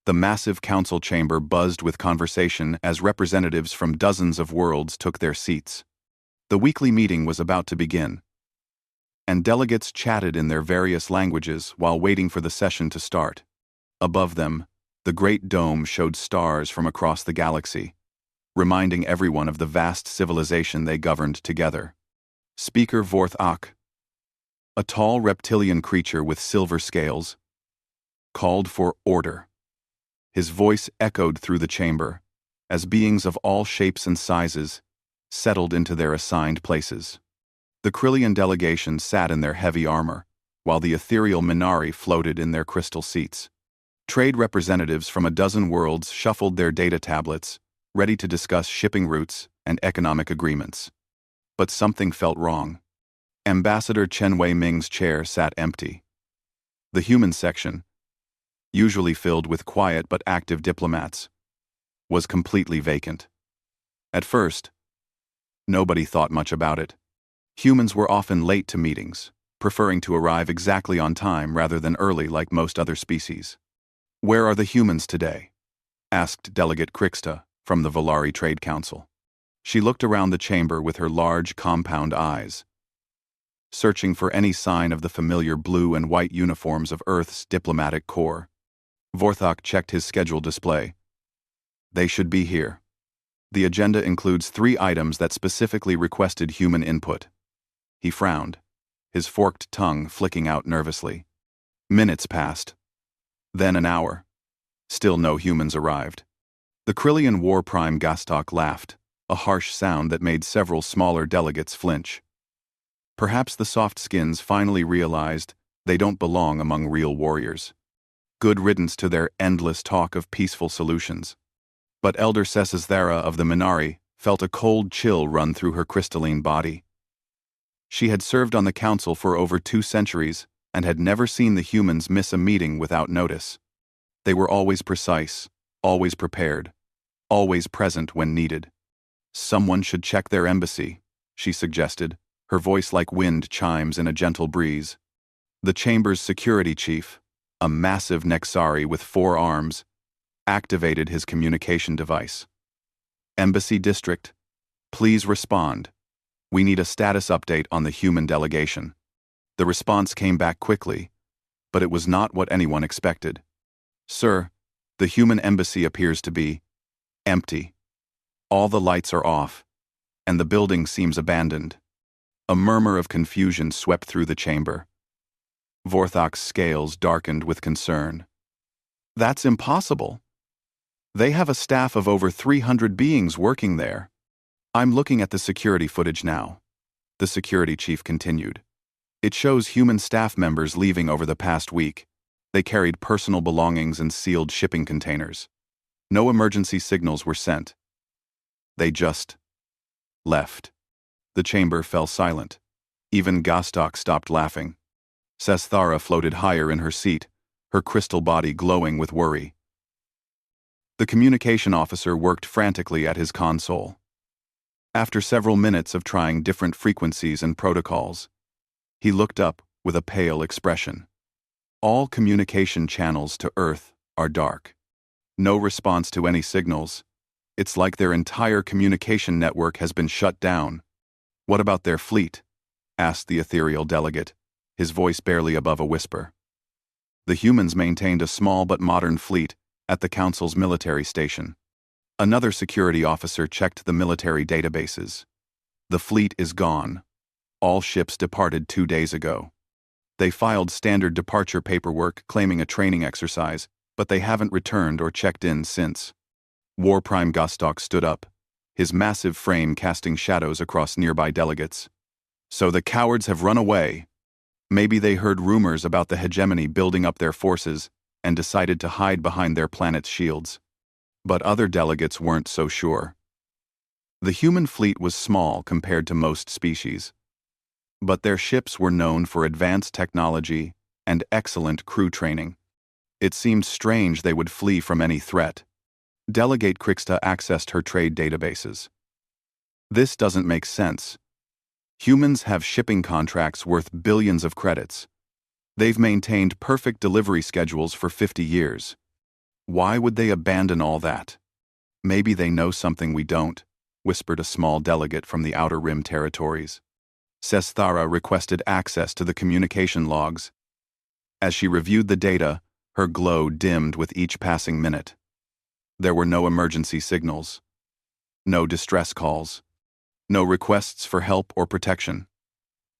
The massive council chamber buzzed with conversation as representatives from dozens of worlds took their seats. The weekly meeting was about to begin, and delegates chatted in their various languages while waiting for the session to start. Above them, the great dome showed stars from across the galaxy, reminding everyone of the vast civilization they governed together. Speaker Vorthak, a tall reptilian creature with silver scales, called for order. His voice echoed through the chamber, as beings of all shapes and sizes settled into their assigned places. The Krillian delegation sat in their heavy armor, while the ethereal Minari floated in their crystal seats. Trade representatives from a dozen worlds shuffled their data tablets, ready to discuss shipping routes and economic agreements. But something felt wrong. Ambassador Chen Wei-Ming's chair sat empty. The human section, usually filled with quiet but active diplomats, was completely vacant. At first, nobody thought much about it. Humans were often late to meetings, preferring to arrive exactly on time rather than early like most other species. "Where are the humans today?" asked Delegate Krixta from the Volari Trade Council. She looked around the chamber with her large, compound eyes, searching for any sign of the familiar blue and white uniforms of Earth's diplomatic corps. Vorthak checked his schedule display. They should be here. The agenda includes 3 items that specifically requested human input. He frowned, his forked tongue flicking out nervously. Minutes passed. Then an hour. Still no humans arrived. The Krillian War Prime Gastok laughed, a harsh sound that made several smaller delegates flinch. Perhaps the soft skins finally realized they don't belong among real warriors. Good riddance to their endless talk of peaceful solutions. But Elder Sesasthara of the Minari felt a cold chill run through her crystalline body. She had served on the council for over 2 centuries and had never seen the humans miss a meeting without notice. They were always precise, always prepared, always present when needed. "Someone should check their embassy," she suggested, her voice like wind chimes in a gentle breeze. The chamber's security chief, a massive Nexari with 4 arms, activated his communication device. "Embassy District, please respond. We need a status update on the human delegation." The response came back quickly, but it was not what anyone expected. "Sir, the human embassy appears to be empty. All the lights are off, and the building seems abandoned." A murmur of confusion swept through the chamber. Vorthak's scales darkened with concern. "That's impossible. They have a staff of over 300 beings working there." "I'm looking at the security footage now," the security chief continued. "It shows human staff members leaving over the past week. They carried personal belongings and sealed shipping containers. No emergency signals were sent. They just left." The chamber fell silent. Even Gastok stopped laughing. Sesthara floated higher in her seat, her crystal body glowing with worry. The communication officer worked frantically at his console. After several minutes of trying different frequencies and protocols, he looked up with a pale expression. "All communication channels to Earth are dark. No response to any signals. It's like their entire communication network has been shut down." "What about their fleet?" asked the ethereal delegate, his voice barely above a whisper. The humans maintained a small but modern fleet at the Council's military station. Another security officer checked the military databases. "The fleet is gone. All ships departed 2 days ago. They filed standard departure paperwork claiming a training exercise, but they haven't returned or checked in since." War Prime Gastok stood up, his massive frame casting shadows across nearby delegates. "So the cowards have run away. Maybe they heard rumors about the hegemony building up their forces and decided to hide behind their planet's shields." But other delegates weren't so sure. The human fleet was small compared to most species, but their ships were known for advanced technology and excellent crew training. It seemed strange they would flee from any threat. Delegate Krixta accessed her trade databases. "This doesn't make sense. Humans have shipping contracts worth billions of credits. They've maintained perfect delivery schedules for 50 years. Why would they abandon all that? Maybe they know something we don't, whispered a small delegate from the Outer Rim territories. Sesthara requested access to the communication logs. As she reviewed the data, her glow dimmed with each passing minute. There were no emergency signals, no distress calls, no requests for help or protection.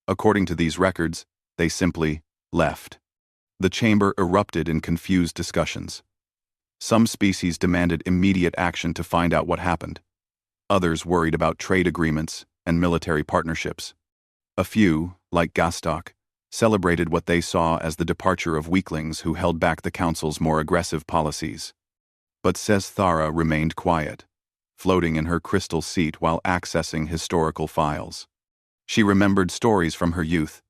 According to these records, they simply left. The chamber erupted in confused discussions. Some species demanded immediate action to find out what happened. Others worried about trade agreements and military partnerships. A few, like Gastok, celebrated what they saw as the departure of weaklings who held back the Council's more aggressive policies. But Sesthara remained quiet, floating in her crystal seat while accessing historical files. She remembered stories from her youth,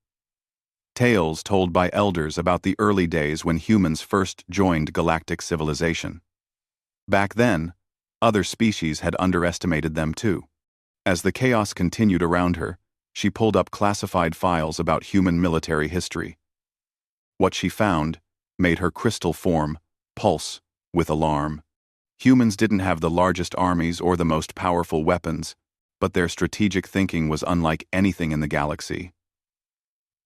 tales told by elders about the early days when humans first joined galactic civilization. Back then, other species had underestimated them too. As the chaos continued around her, she pulled up classified files about human military history. What she found made her crystal form pulse with alarm. Humans didn't have the largest armies or the most powerful weapons, but their strategic thinking was unlike anything in the galaxy.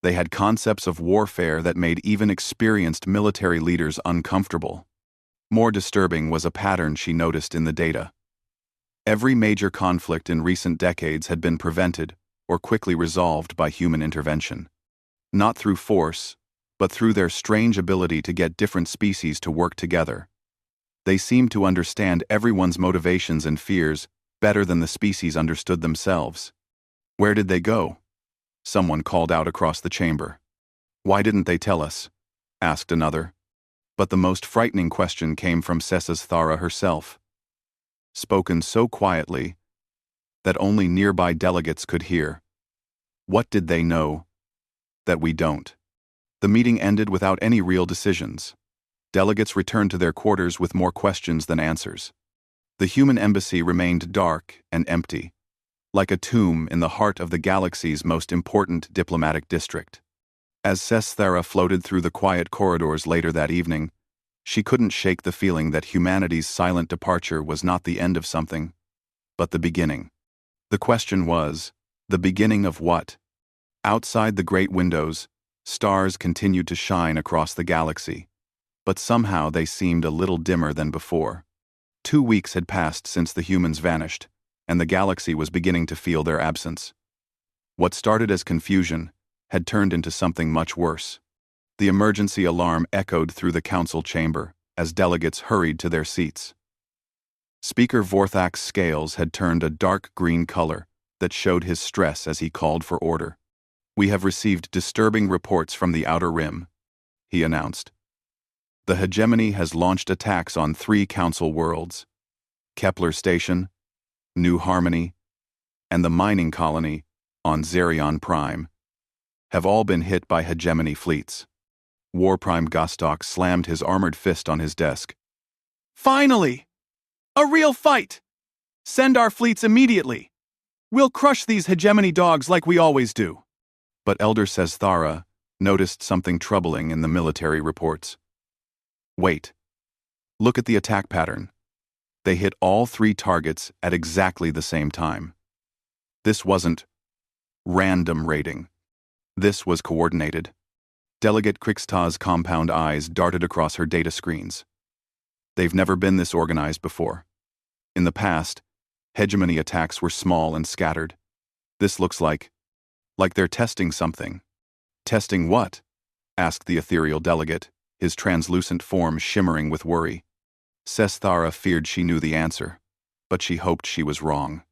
They had concepts of warfare that made even experienced military leaders uncomfortable. More disturbing was a pattern she noticed in the data. Every major conflict in recent decades had been prevented or quickly resolved by human intervention. Not through force, but through their strange ability to get different species to work together. They seemed to understand everyone's motivations and fears better than the species understood themselves. Where did they go? Someone called out across the chamber. Why didn't they tell us? Asked another. But the most frightening question came from Sesthara herself. Spoken so quietly that only nearby delegates could hear. What did they know that we don't? The meeting ended without any real decisions. Delegates returned to their quarters with more questions than answers. The human embassy remained dark and empty, like a tomb in the heart of the galaxy's most important diplomatic district. As Sesthara floated through the quiet corridors later that evening, she couldn't shake the feeling that humanity's silent departure was not the end of something, but the beginning. The question was, the beginning of what? Outside the great windows, stars continued to shine across the galaxy, but somehow they seemed a little dimmer than before. 2 weeks had passed since the humans vanished, and the galaxy was beginning to feel their absence. What started as confusion had turned into something much worse. The emergency alarm echoed through the council chamber as delegates hurried to their seats. Speaker Vorthak's scales had turned a dark green color that showed his stress as he called for order. "We have received disturbing reports from the Outer Rim," he announced. "The hegemony has launched attacks on 3 council worlds: Kepler Station, New Harmony, and the mining colony on Zerion Prime have all been hit by hegemony fleets." War Prime Gastok slammed his armored fist on his desk. "Finally! A real fight! Send our fleets immediately! We'll crush these hegemony dogs like we always do." But Elder Sesthara noticed something troubling in the military reports. Wait. Look at the attack pattern. They hit all 3 targets at exactly the same time. This wasn't random raiding. This was coordinated. Delegate Krixta's compound eyes darted across her data screens. They've never been this organized before. In the past, hegemony attacks were small and scattered. This looks like they're testing something. Testing what? Asked the ethereal delegate, his translucent form shimmering with worry. Sesthara feared she knew the answer, but she hoped she was wrong.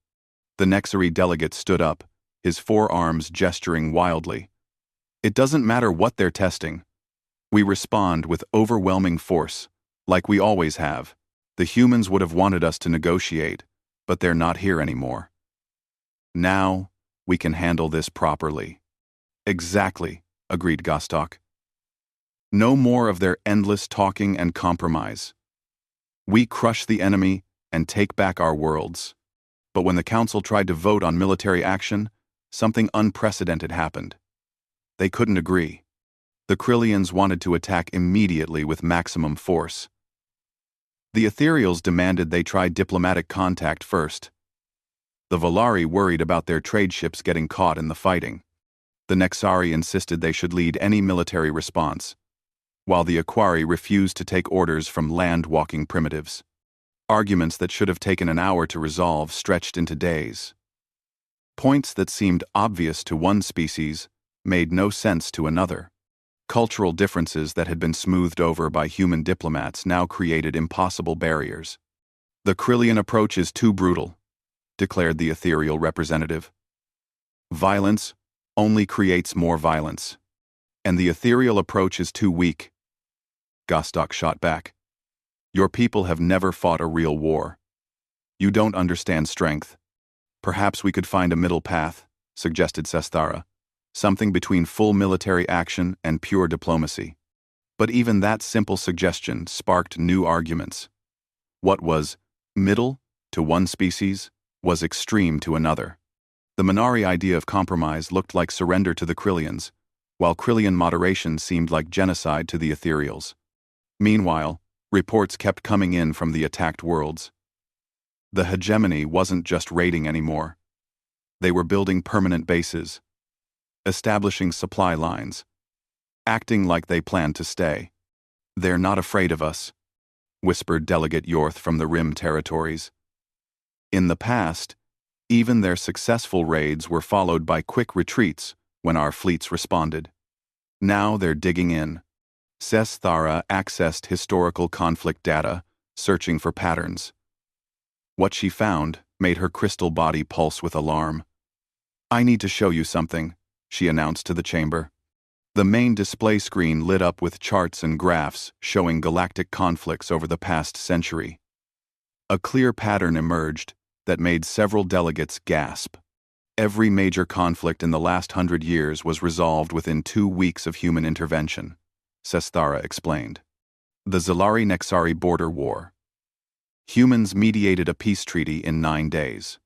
The Nexari delegate stood up, his forearms gesturing wildly. "It doesn't matter what they're testing. We respond with overwhelming force, like we always have. The humans would have wanted us to negotiate, but they're not here anymore. Now, we can handle this properly." "Exactly," agreed Gastok. "No more of their endless talking and compromise. We crush the enemy and take back our worlds." But when the council tried to vote on military action, something unprecedented happened. They couldn't agree. The Krillians wanted to attack immediately with maximum force. The Ethereals demanded they try diplomatic contact first. The Volari worried about their trade ships getting caught in the fighting. The Nexari insisted they should lead any military response, while the Aquari refused to take orders from land-walking primitives. Arguments that should have taken an hour to resolve stretched into days. Points that seemed obvious to one species made no sense to another. Cultural differences that had been smoothed over by human diplomats now created impossible barriers. "The Krillian approach is too brutal," declared the ethereal representative. "Violence only creates more violence. And the ethereal approach is too weak," Gostok shot back. "Your people have never fought a real war. You don't understand strength. Perhaps we could find a middle path," suggested Sesthara. "Something between full military action and pure diplomacy." But even that simple suggestion sparked new arguments. What was middle to one species was extreme to another. The Minari idea of compromise looked like surrender to the Krillians, while Krillian moderation seemed like genocide to the Ethereals. Meanwhile, reports kept coming in from the attacked worlds. The hegemony wasn't just raiding anymore. They were building permanent bases, establishing supply lines, acting like they planned to stay. "They're not afraid of us," whispered Delegate Yorth from the Rim territories. In the past, even their successful raids were followed by quick retreats when our fleets responded. Now they're digging in. Sesthara accessed historical conflict data, searching for patterns. What she found made her crystal body pulse with alarm. "I need to show you something," she announced to the chamber. The main display screen lit up with charts and graphs showing galactic conflicts over the past century. A clear pattern emerged that made several delegates gasp. Every major conflict in the last 100 years was resolved within 2 weeks of human intervention, Sesthara explained. The Zalari-Nexari border war. Humans mediated a peace treaty in 9 days.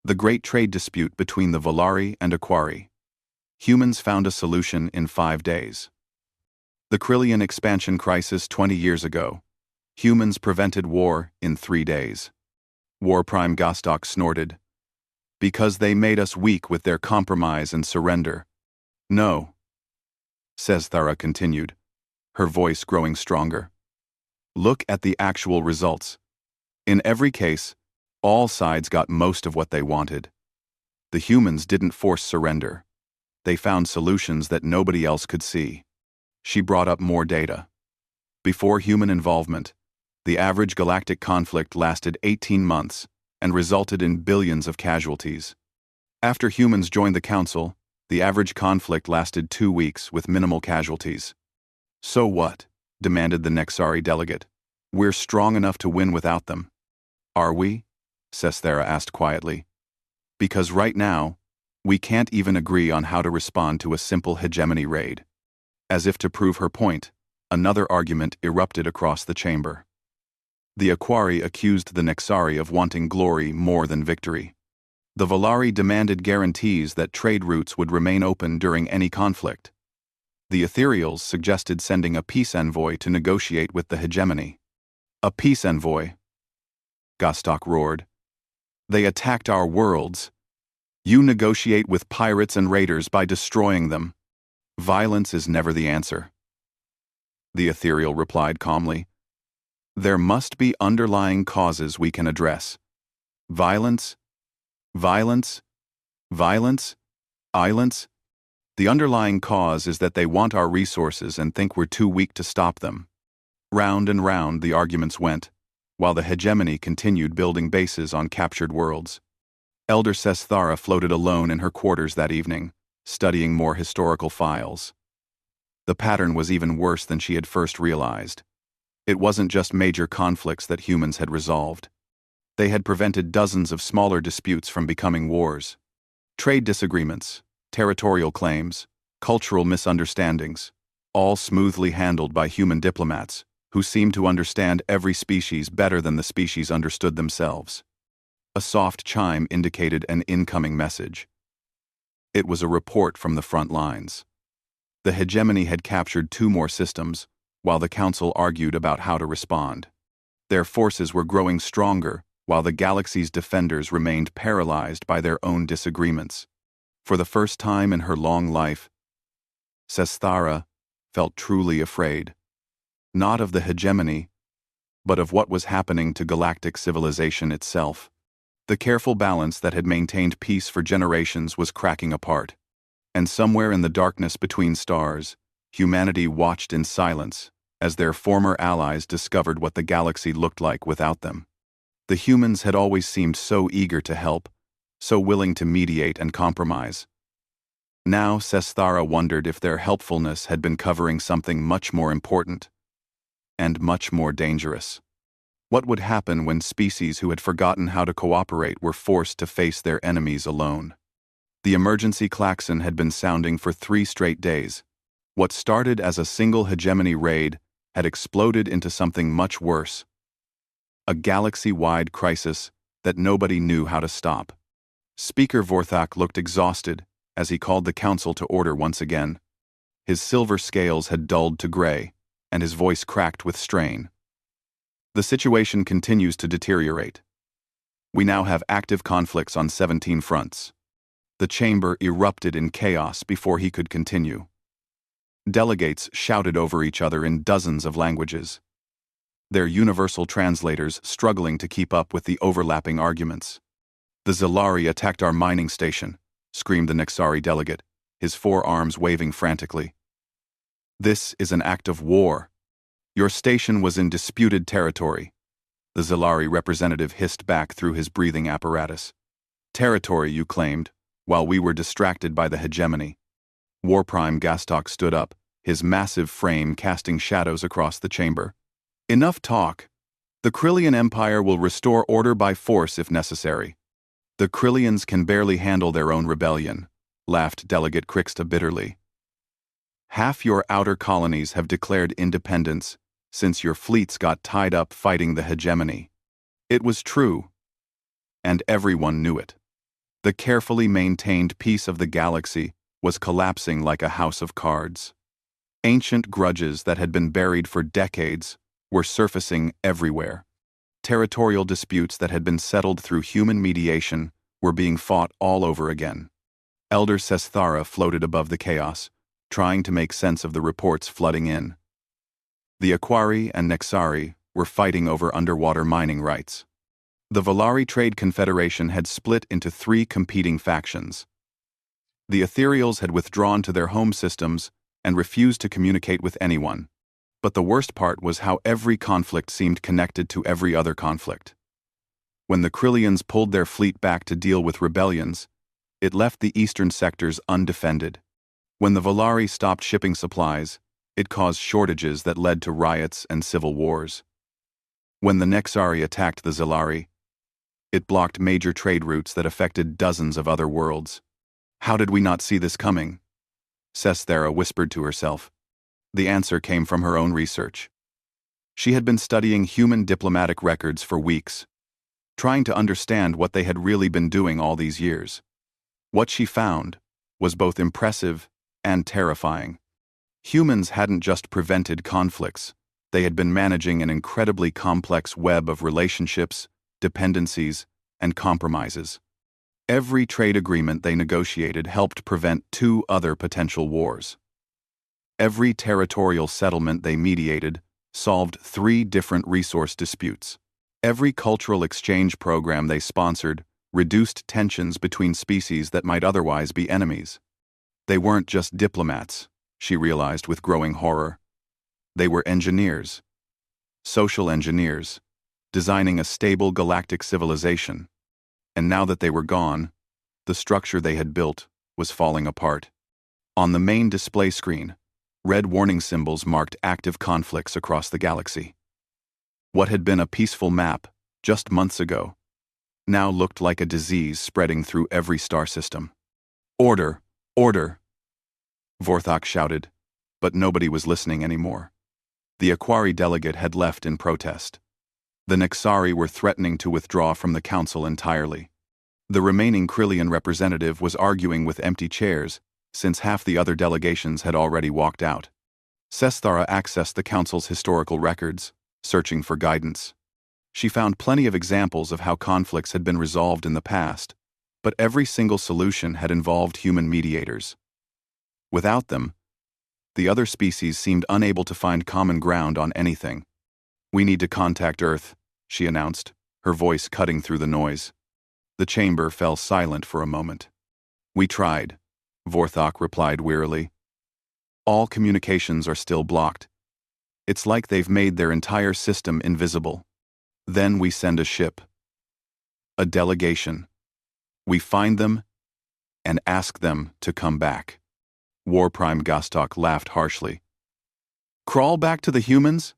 The great trade dispute between the Volari and Aquari. Humans found a solution in 5 days. The Krillian expansion crisis 20 years ago. Humans prevented war in 3 days. War Prime Gostok snorted. "Because they made us weak with their compromise and surrender." "No," Sesthara continued, her voice growing stronger. "Look at the actual results. In every case, all sides got most of what they wanted. The humans didn't force surrender. They found solutions that nobody else could see." She brought up more data. Before human involvement, the average galactic conflict lasted 18 months and resulted in billions of casualties. After humans joined the Council, the average conflict lasted 2 weeks with minimal casualties. "So what?" demanded the Nexari delegate. "We're strong enough to win without them." "Are we?" Sesthara asked quietly. "Because right now, we can't even agree on how to respond to a simple hegemony raid." As if to prove her point, another argument erupted across the chamber. The Aquari accused the Nexari of wanting glory more than victory. The Volari demanded guarantees that trade routes would remain open during any conflict. The Ethereals suggested sending a peace envoy to negotiate with the hegemony. "A peace envoy?" Gostok roared. "They attacked our worlds. You negotiate with pirates and raiders by destroying them. Violence is never the answer." The Ethereal replied calmly. "There must be underlying causes we can address. Violence, violence, violence, violence. The underlying cause is that they want our resources and think we're too weak to stop them." Round and round the arguments went, while the hegemony continued building bases on captured worlds. Elder Sesthara floated alone in her quarters that evening, studying more historical files. The pattern was even worse than she had first realized. It wasn't just major conflicts that humans had resolved. They had prevented dozens of smaller disputes from becoming wars. Trade disagreements, territorial claims, cultural misunderstandings, all smoothly handled by human diplomats who seemed to understand every species better than the species understood themselves. A soft chime indicated an incoming message. It was a report from the front lines. The hegemony had captured 2 more systems, while the Council argued about how to respond. Their forces were growing stronger, while the galaxy's defenders remained paralyzed by their own disagreements. For the first time in her long life, Sesthara felt truly afraid. Not of the hegemony, but of what was happening to galactic civilization itself. The careful balance that had maintained peace for generations was cracking apart. And somewhere in the darkness between stars, humanity watched in silence as their former allies discovered what the galaxy looked like without them. The humans had always seemed so eager to help, so willing to mediate and compromise. Now Sesthara wondered if their helpfulness had been covering something much more important and much more dangerous. What would happen when species who had forgotten how to cooperate were forced to face their enemies alone? The emergency klaxon had been sounding for 3 straight days. What started as a single hegemony raid had exploded into something much worse. A galaxy-wide crisis that nobody knew how to stop. Speaker Vorthak looked exhausted as he called the council to order once again. His silver scales had dulled to gray, and his voice cracked with strain. The situation continues to deteriorate. We now have active conflicts on 17 fronts. The chamber erupted in chaos before he could continue. Delegates shouted over each other in dozens of languages, their universal translators struggling to keep up with the overlapping arguments. "The Zilari attacked our mining station," screamed the Nexari delegate, his forearms waving frantically. "This is an act of war. Your station was in disputed territory," the Zilari representative hissed back through his breathing apparatus. "Territory, you claimed, while we were distracted by the hegemony." War Prime Gastok stood up, his massive frame casting shadows across the chamber. "Enough talk. The Krillian Empire will restore order by force if necessary." "The Krillians can barely handle their own rebellion," laughed Delegate Krixta bitterly. "Half your outer colonies have declared independence since your fleets got tied up fighting the hegemony." It was true, and everyone knew it. The carefully maintained peace of the galaxy was collapsing like a house of cards. Ancient grudges that had been buried for decades were surfacing everywhere. Territorial disputes that had been settled through human mediation were being fought all over again. Elder Sesthara floated above the chaos, trying to make sense of the reports flooding in. The Aquari and Nexari were fighting over underwater mining rights. The Valari Trade Confederation had split into 3 competing factions. The Ethereals had withdrawn to their home systems and refused to communicate with anyone. But the worst part was how every conflict seemed connected to every other conflict. When the Krillians pulled their fleet back to deal with rebellions, it left the eastern sectors undefended. When the Valari stopped shipping supplies, it caused shortages that led to riots and civil wars. When the Nexari attacked the Zilari, it blocked major trade routes that affected dozens of other worlds. How did we not see this coming? Sesthara whispered to herself. The answer came from her own research. She had been studying human diplomatic records for weeks, trying to understand what they had really been doing all these years. What she found was both impressive and terrifying. Humans hadn't just prevented conflicts, they had been managing an incredibly complex web of relationships, dependencies, and compromises. Every trade agreement they negotiated helped prevent 2 other potential wars. Every territorial settlement they mediated solved 3 different resource disputes. Every cultural exchange program they sponsored reduced tensions between species that might otherwise be enemies. They weren't just diplomats, she realized with growing horror. They were engineers. Social engineers, designing a stable galactic civilization. And now that they were gone, the structure they had built was falling apart. On the main display screen, red warning symbols marked active conflicts across the galaxy. What had been a peaceful map just months ago now looked like a disease spreading through every star system. "Order! Order!" Vorthak shouted, but nobody was listening anymore. The Aquari delegate had left in protest. The Nexari were threatening to withdraw from the council entirely. The remaining Krillian representative was arguing with empty chairs, since half the other delegations had already walked out. Sesthara accessed the council's historical records, searching for guidance. She found plenty of examples of how conflicts had been resolved in the past, but every single solution had involved human mediators. Without them, the other species seemed unable to find common ground on anything. "We need to contact Earth," she announced, her voice cutting through the noise. The chamber fell silent for a moment. "We tried," Vorthok replied wearily. "All communications are still blocked. It's like they've made their entire system invisible. Then we send a ship. A delegation. We find them and ask them to come back." War Prime Gostok laughed harshly. "Crawl back to the humans?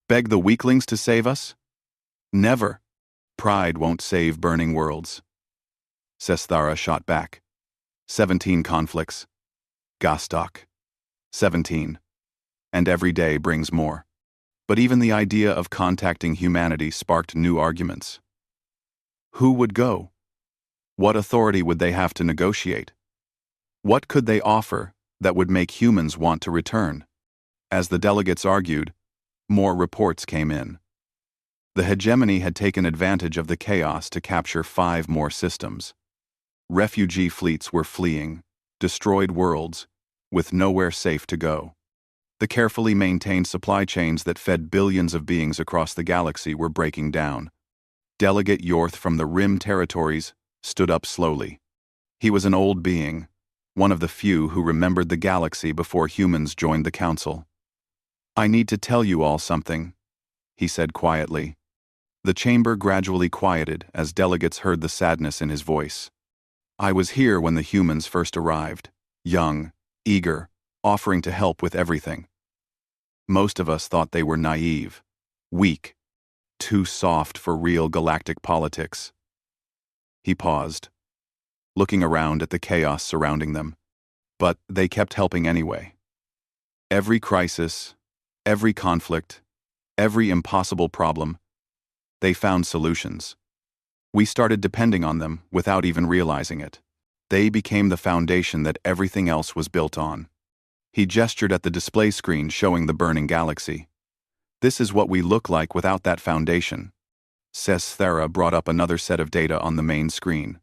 Beg the weaklings to save us? Never. Pride won't save burning worlds." Sesthara shot back. 17 conflicts. Gostok. 17. And every day brings more. But even the idea of contacting humanity sparked new arguments. Who would go? What authority would they have to negotiate? What could they offer that would make humans want to return? As the delegates argued, more reports came in. The hegemony had taken advantage of the chaos to capture 5 more systems. Refugee fleets were fleeing, destroyed worlds, with nowhere safe to go. The carefully maintained supply chains that fed billions of beings across the galaxy were breaking down. Delegate Yorth from the Rim territories stood up slowly. He was an old being, one of the few who remembered the galaxy before humans joined the Council. "I need to tell you all something," he said quietly. The chamber gradually quieted as delegates heard the sadness in his voice. "I was here when the humans first arrived, young, eager, offering to help with everything. Most of us thought they were naive, weak, too soft for real galactic politics." He paused, looking around at the chaos surrounding them, but they kept helping anyway. Every crisis, every conflict, every impossible problem, they found solutions. We started depending on them without even realizing it. They became the foundation that everything else was built on. He gestured at the display screen showing the burning galaxy. "This is what we look like without that foundation." Sesthara brought up another set of data on the main screen.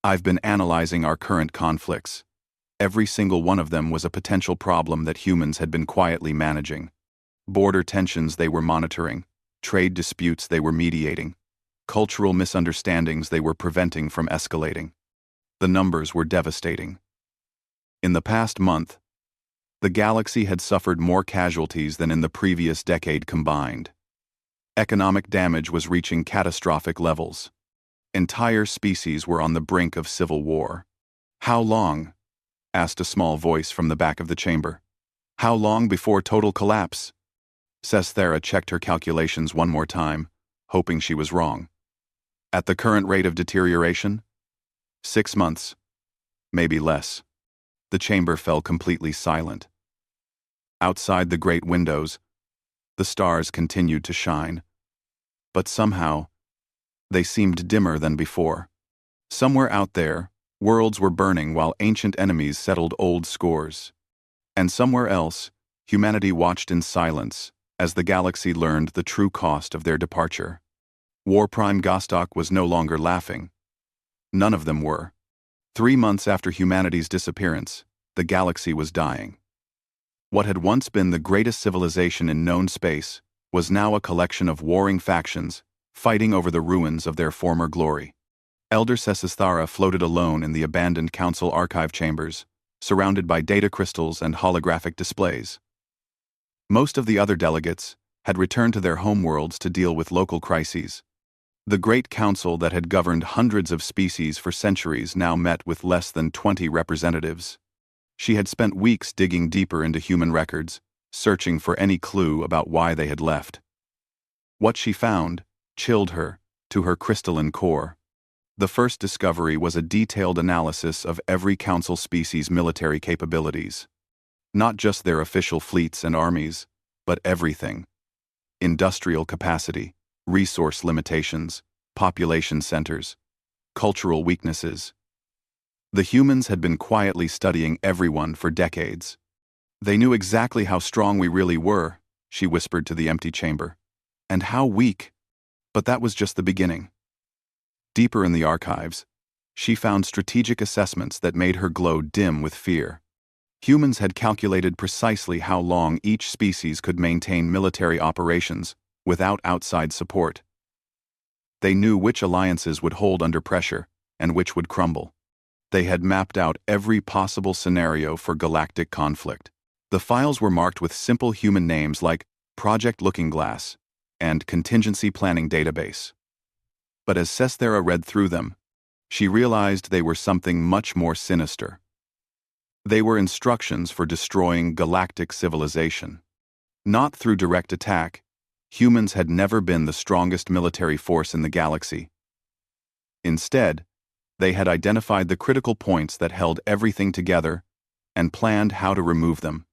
"I've been analyzing our current conflicts. Every single one of them was a potential problem that humans had been quietly managing. Border tensions they were monitoring, trade disputes they were mediating, cultural misunderstandings they were preventing from escalating. The numbers were devastating. In the past month, the galaxy had suffered more casualties than in the previous decade combined. Economic damage was reaching catastrophic levels. Entire species were on the brink of civil war." "How long?" asked a small voice from the back of the chamber. "How long before total collapse?" Sesthara checked her calculations one more time, hoping she was wrong. "At the current rate of deterioration? 6 months. Maybe less." The chamber fell completely silent. Outside the great windows, the stars continued to shine. But somehow, they seemed dimmer than before. Somewhere out there, worlds were burning while ancient enemies settled old scores. And somewhere else, humanity watched in silence as the galaxy learned the true cost of their departure. War Prime Gostok was no longer laughing. None of them were. 3 months after humanity's disappearance, the galaxy was dying. What had once been the greatest civilization in known space was now a collection of warring factions, fighting over the ruins of their former glory. Elder Sesthara floated alone in the abandoned council archive chambers, surrounded by data crystals and holographic displays. Most of the other delegates had returned to their homeworlds to deal with local crises. The great council that had governed hundreds of species for centuries now met with less than 20 representatives. She had spent weeks digging deeper into human records, searching for any clue about why they had left. What she found chilled her to her crystalline core. The first discovery was a detailed analysis of every council species' military capabilities. Not just their official fleets and armies, but everything. Industrial capacity, resource limitations, population centers, cultural weaknesses. The humans had been quietly studying everyone for decades. "They knew exactly how strong we really were," she whispered to the empty chamber. "And how weak. But that was just the beginning. Deeper in the archives, she found strategic assessments that made her glow dim with fear. Humans had calculated precisely how long each species could maintain military operations without outside support. They knew which alliances would hold under pressure and which would crumble. They had mapped out every possible scenario for galactic conflict. The files were marked with simple human names like Project Looking Glass and Contingency Planning Database. But as Sesthera read through them, she realized they were something much more sinister. They were instructions for destroying galactic civilization. Not through direct attack, humans had never been the strongest military force in the galaxy. Instead, they had identified the critical points that held everything together and planned how to remove them.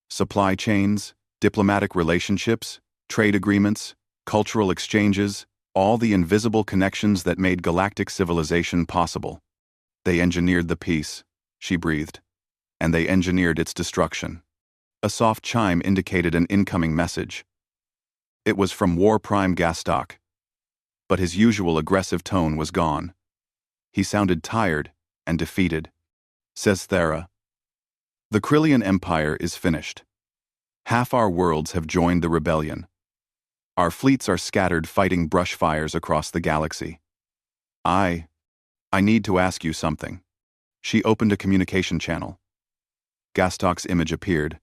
Supply chains, diplomatic relationships, trade agreements, cultural exchanges, all the invisible connections that made galactic civilization possible. They engineered the peace, she breathed, and they engineered its destruction. A soft chime indicated an incoming message. It was from War Prime Gastok, but his usual aggressive tone was gone. He sounded tired and defeated. Says Thera, "The Krillian Empire is finished. Half our worlds have joined the rebellion. Our fleets are scattered fighting brush fires across the galaxy. I need to ask you something." She opened a communication channel. Gastok's image appeared,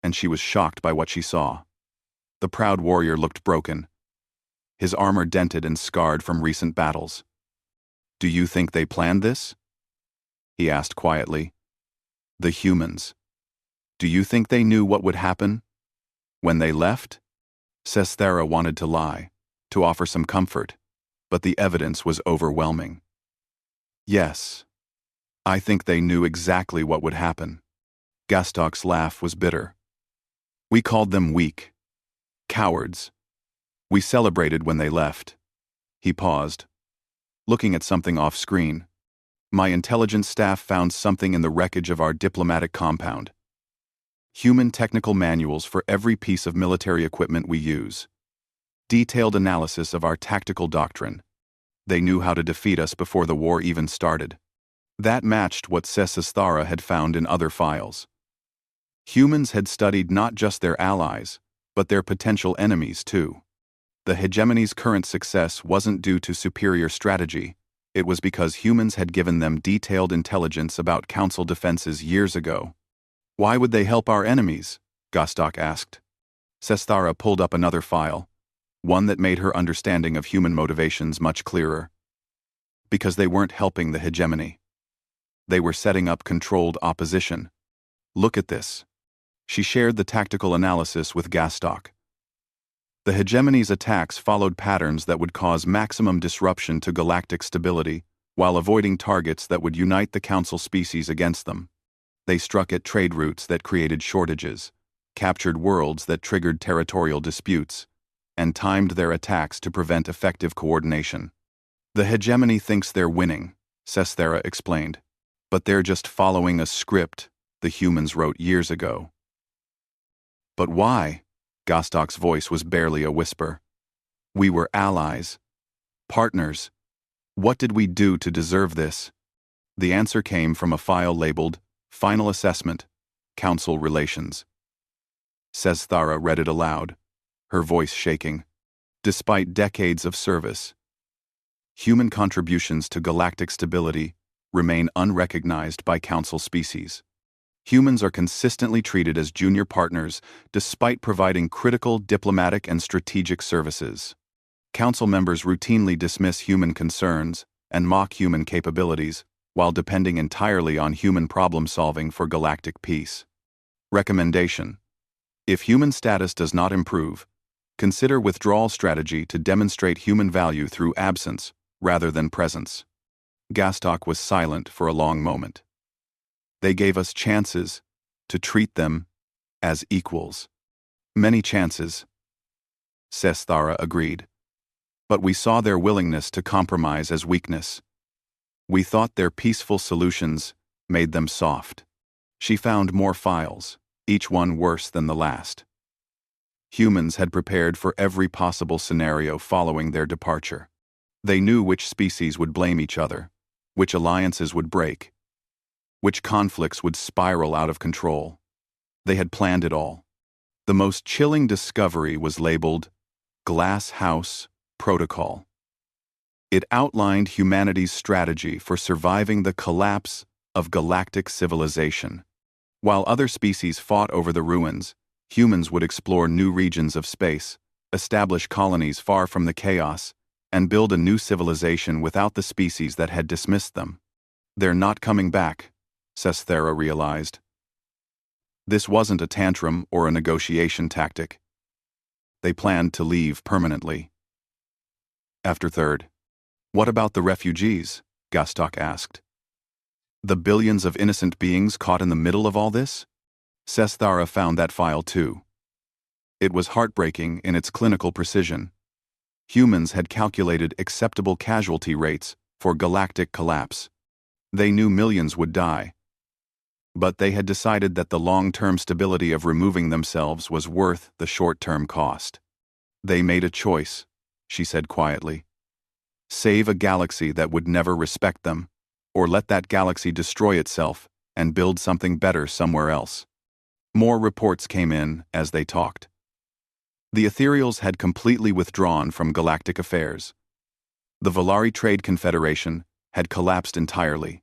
and she was shocked by what she saw. The proud warrior looked broken, his armor dented and scarred from recent battles. "Do you think they planned this?" he asked quietly. "The humans. Do you think they knew what would happen when they left?" Sesthera wanted to lie, to offer some comfort, but the evidence was overwhelming. "Yes. I think they knew exactly what would happen." Gastok's laugh was bitter. "We called them weak. Cowards. We celebrated when they left." He paused, looking at something off-screen. "My intelligence staff found something in the wreckage of our diplomatic compound. Human technical manuals for every piece of military equipment we use. Detailed analysis of our tactical doctrine. They knew how to defeat us before the war even started." That matched what Sesthera had found in other files. Humans had studied not just their allies, but their potential enemies too. The hegemony's current success wasn't due to superior strategy. It was because humans had given them detailed intelligence about Council defenses years ago. "Why would they help our enemies?" Gastok asked. Sesthera pulled up another file, one that made her understanding of human motivations much clearer. Because they weren't helping the hegemony. They were setting up controlled opposition. "Look at this." She shared the tactical analysis with Gastok. The hegemony's attacks followed patterns that would cause maximum disruption to galactic stability, while avoiding targets that would unite the Council species against them. They struck at trade routes that created shortages, captured worlds that triggered territorial disputes, and timed their attacks to prevent effective coordination. "The hegemony thinks they're winning," Sesthera explained, "but they're just following a script the humans wrote years ago." "But why?" Gastok's voice was barely a whisper. "We were allies. Partners. What did we do to deserve this?" The answer came from a file labeled Final Assessment, Council Relations. Sesthera read it aloud, her voice shaking. "Despite decades of service, human contributions to galactic stability remain unrecognized by Council species. Humans are consistently treated as junior partners despite providing critical diplomatic and strategic services. Council members routinely dismiss human concerns and mock human capabilities while depending entirely on human problem-solving for galactic peace. Recommendation: if human status does not improve, consider withdrawal strategy to demonstrate human value through absence rather than presence." Gastok was silent for a long moment. "They gave us chances to treat them as equals." "Many chances," Sesthera agreed. "But we saw their willingness to compromise as weakness. We thought their peaceful solutions made them soft." She found more files, each one worse than the last. Humans had prepared for every possible scenario following their departure. They knew which species would blame each other, which alliances would break, which conflicts would spiral out of control. They had planned it all. The most chilling discovery was labeled Glass House Protocol. It outlined humanity's strategy for surviving the collapse of galactic civilization. While other species fought over the ruins, humans would explore new regions of space, establish colonies far from the chaos, and build a new civilization without the species that had dismissed them. They're not coming back, Sesthera realized. This wasn't a tantrum or a negotiation tactic. They planned to leave permanently. After third, what about the refugees? Gastok asked. The billions of innocent beings caught in the middle of all this? Sesthara found that file too. It was heartbreaking in its clinical precision. Humans had calculated acceptable casualty rates for galactic collapse. They knew millions would die. But they had decided that the long-term stability of removing themselves was worth the short-term cost. They made a choice, she said quietly. Save a galaxy that would never respect them, or let that galaxy destroy itself and build something better somewhere else. More reports came in as they talked. The Ethereals had completely withdrawn from galactic affairs. The Volari Trade Confederation had collapsed entirely.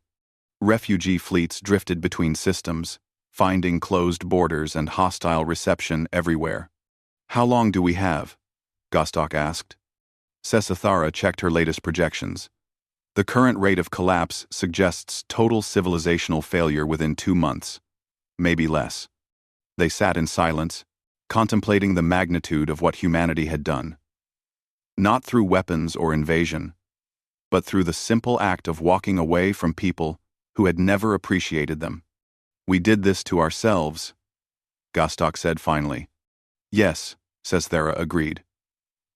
Refugee fleets drifted between systems, finding closed borders and hostile reception everywhere. How long do we have? Gastok asked. Sesthara checked her latest projections. The current rate of collapse suggests total civilizational failure within 2 months, maybe less. They sat in silence, contemplating the magnitude of what humanity had done. Not through weapons or invasion, but through the simple act of walking away from people who had never appreciated them. We did this to ourselves, Gastok said finally. Yes, Sesthera agreed.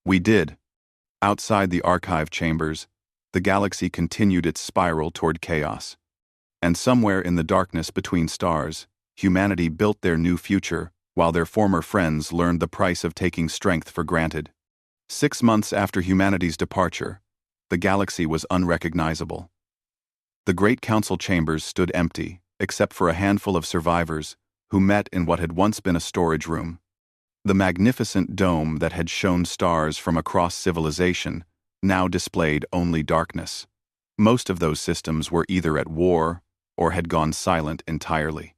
We did. Outside the archive chambers, the galaxy continued its spiral toward chaos. And somewhere in the darkness between stars, humanity built their new future, while their former friends learned the price of taking strength for granted. 6 months after humanity's departure, the galaxy was unrecognizable. The Great Council chambers stood empty, except for a handful of survivors who met in what had once been a storage room. The magnificent dome that had shown stars from across civilization now displayed only darkness. Most of those systems were either at war or had gone silent entirely.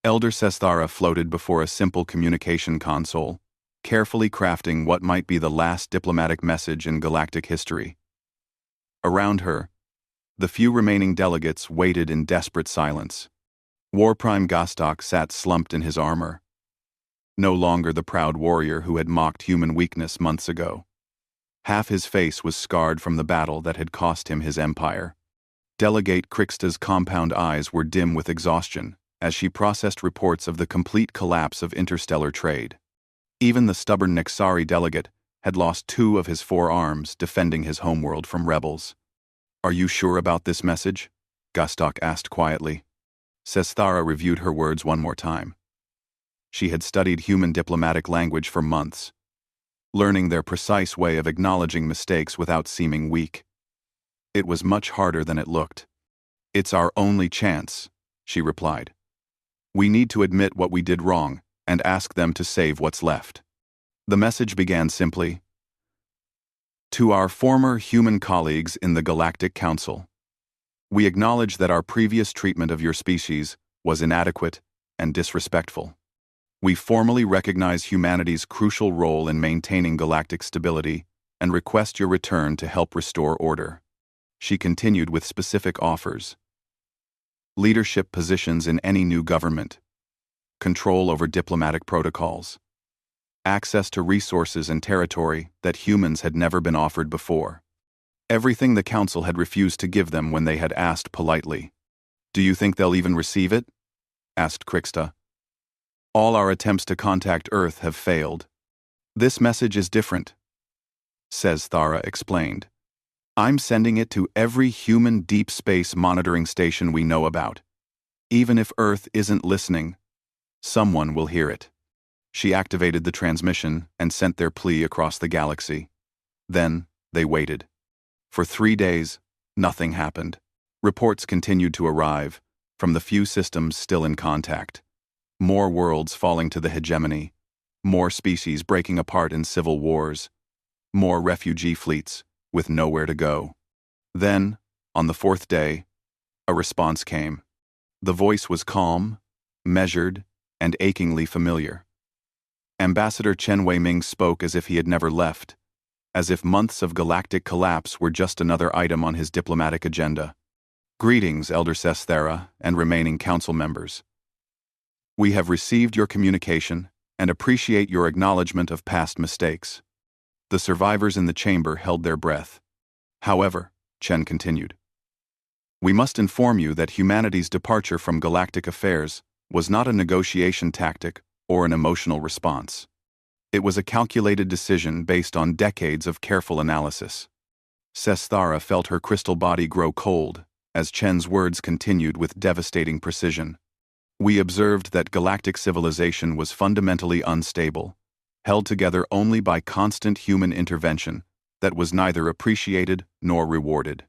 Elder Sesthara floated before a simple communication console, carefully crafting what might be the last diplomatic message in galactic history. Around her, the few remaining delegates waited in desperate silence. War Prime Gastok sat slumped in his armor. No longer the proud warrior who had mocked human weakness months ago. Half his face was scarred from the battle that had cost him his empire. Delegate Crixta's compound eyes were dim with exhaustion as she processed reports of the complete collapse of interstellar trade. Even the stubborn Nexari delegate had lost 2 of his 4 arms defending his homeworld from rebels. Are you sure about this message? Gastok asked quietly. Sesthara reviewed her words one more time. She had studied human diplomatic language for months, learning their precise way of acknowledging mistakes without seeming weak. It was much harder than it looked. It's our only chance, she replied. We need to admit what we did wrong and ask them to save what's left. The message began simply, to our former human colleagues in the Galactic Council, we acknowledge that our previous treatment of your species was inadequate and disrespectful. We formally recognize humanity's crucial role in maintaining galactic stability and request your return to help restore order. She continued with specific offers. Leadership positions in any new government, control over diplomatic protocols, access to resources and territory that humans had never been offered before. Everything the Council had refused to give them when they had asked politely. Do you think they'll even receive it? Asked Crixta. All our attempts to contact Earth have failed. This message is different, Sesthara explained. I'm sending it to every human deep space monitoring station we know about. Even if Earth isn't listening, someone will hear it. She activated the transmission and sent their plea across the galaxy. Then, they waited. For 3 days, nothing happened. Reports continued to arrive, from the few systems still in contact. More worlds falling to the hegemony. More species breaking apart in civil wars. More refugee fleets, with nowhere to go. Then, on the 4th day, a response came. The voice was calm, measured, and achingly familiar. Ambassador Chen Wei-Ming spoke as if he had never left, as if months of galactic collapse were just another item on his diplomatic agenda. Greetings, Elder Sesthera and remaining council members. We have received your communication and appreciate your acknowledgement of past mistakes. The survivors in the chamber held their breath. However, Chen continued, we must inform you that humanity's departure from galactic affairs was not a negotiation tactic or an emotional response. It was a calculated decision based on decades of careful analysis. Sesthara felt her crystal body grow cold as Chen's words continued with devastating precision. We observed that galactic civilization was fundamentally unstable, held together only by constant human intervention that was neither appreciated nor rewarded.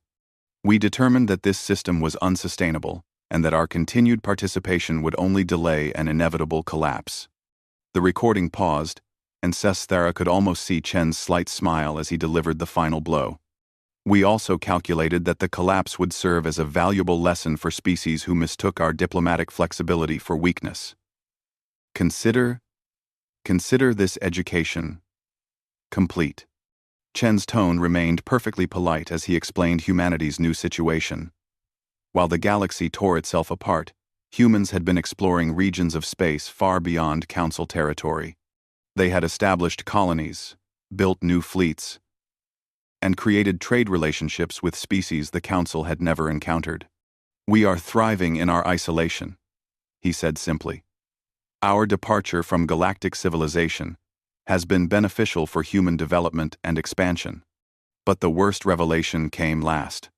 We determined that this system was unsustainable and that our continued participation would only delay an inevitable collapse. The recording paused, and Sesthera could almost see Chen's slight smile as he delivered the final blow. We also calculated that the collapse would serve as a valuable lesson for species who mistook our diplomatic flexibility for weakness. Consider this education complete. Chen's tone remained perfectly polite as he explained humanity's new situation. While the galaxy tore itself apart, humans had been exploring regions of space far beyond Council territory. They had established colonies, built new fleets, and created trade relationships with species the Council had never encountered. We are thriving in our isolation, he said simply. Our departure from galactic civilization has been beneficial for human development and expansion. But the worst revelation came last.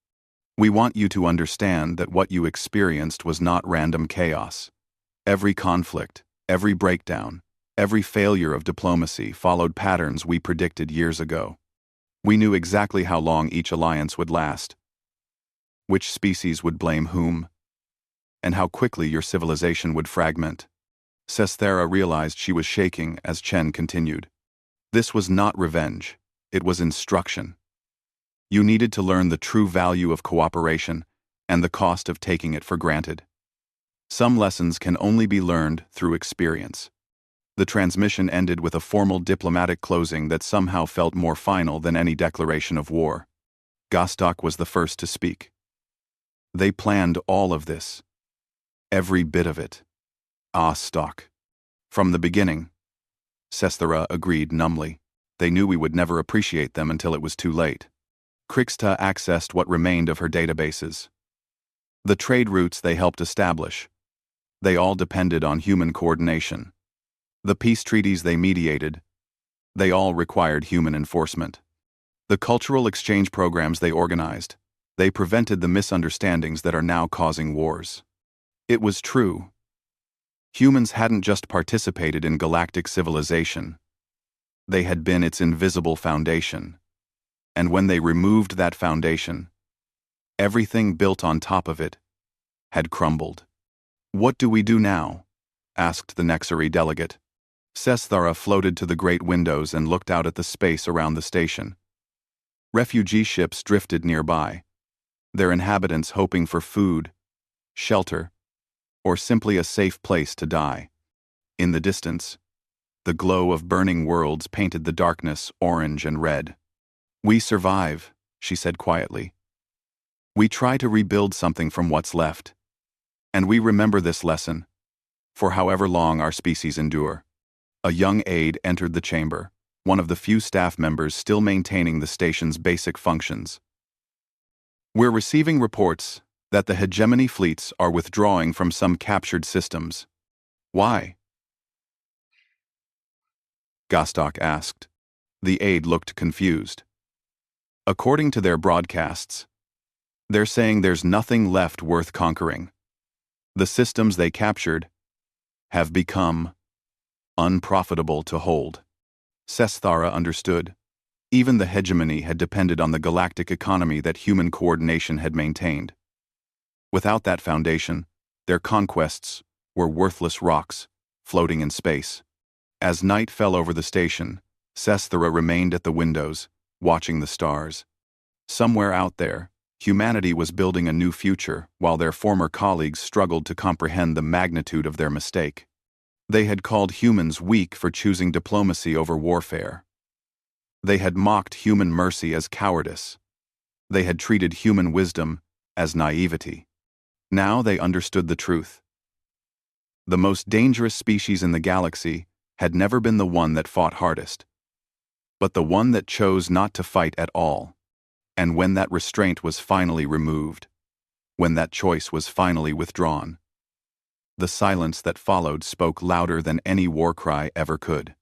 We want you to understand that what you experienced was not random chaos. Every conflict, every breakdown, every failure of diplomacy followed patterns we predicted years ago. We knew exactly how long each alliance would last, which species would blame whom, and how quickly your civilization would fragment. Sesthera realized she was shaking as Chen continued. This was not revenge, it was instruction. You needed to learn the true value of cooperation and the cost of taking it for granted. Some lessons can only be learned through experience. The transmission ended with a formal diplomatic closing that somehow felt more final than any declaration of war. Gostok was the first to speak. They planned all of this. Every bit of it. Stock. From the beginning. Sesthera agreed numbly. They knew we would never appreciate them until it was too late. Krixta accessed what remained of her databases. The trade routes they helped establish. They all depended on human coordination. The peace treaties they mediated. They all required human enforcement. The cultural exchange programs they organized. They prevented the misunderstandings that are now causing wars. It was true. Humans hadn't just participated in galactic civilization. They had been its invisible foundation. And when they removed that foundation, everything built on top of it had crumbled. What do we do now? Asked the Nexari delegate. Sesthara floated to the great windows and looked out at the space around the station. Refugee ships drifted nearby, their inhabitants hoping for food, shelter, or simply a safe place to die. In the distance, the glow of burning worlds painted the darkness orange and red. We survive, she said quietly. We try to rebuild something from what's left. And we remember this lesson, for however long our species endure. A young aide entered the chamber, one of the few staff members still maintaining the station's basic functions. We're receiving reports that the hegemony fleets are withdrawing from some captured systems. Why? Gostok asked. The aide looked confused. According to their broadcasts, they're saying there's nothing left worth conquering. The systems they captured have become unprofitable to hold. Sesthara understood. Even the hegemony had depended on the galactic economy that human coordination had maintained. Without that foundation, their conquests were worthless rocks, floating in space. As night fell over the station, Sesthara remained at the windows, watching the stars. Somewhere out there, humanity was building a new future, while their former colleagues struggled to comprehend the magnitude of their mistake. They had called humans weak for choosing diplomacy over warfare. They had mocked human mercy as cowardice. They had treated human wisdom as naivety. Now they understood the truth. The most dangerous species in the galaxy had never been the one that fought hardest, but the one that chose not to fight at all. And when that restraint was finally removed, when that choice was finally withdrawn, the silence that followed spoke louder than any war cry ever could.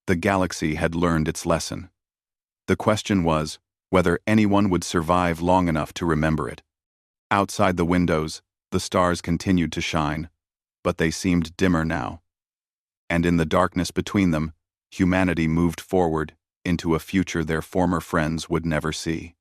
The galaxy had learned its lesson. The question was whether anyone would survive long enough to remember it. Outside the windows, the stars continued to shine, but they seemed dimmer now. And in the darkness between them, humanity moved forward into a future their former friends would never see.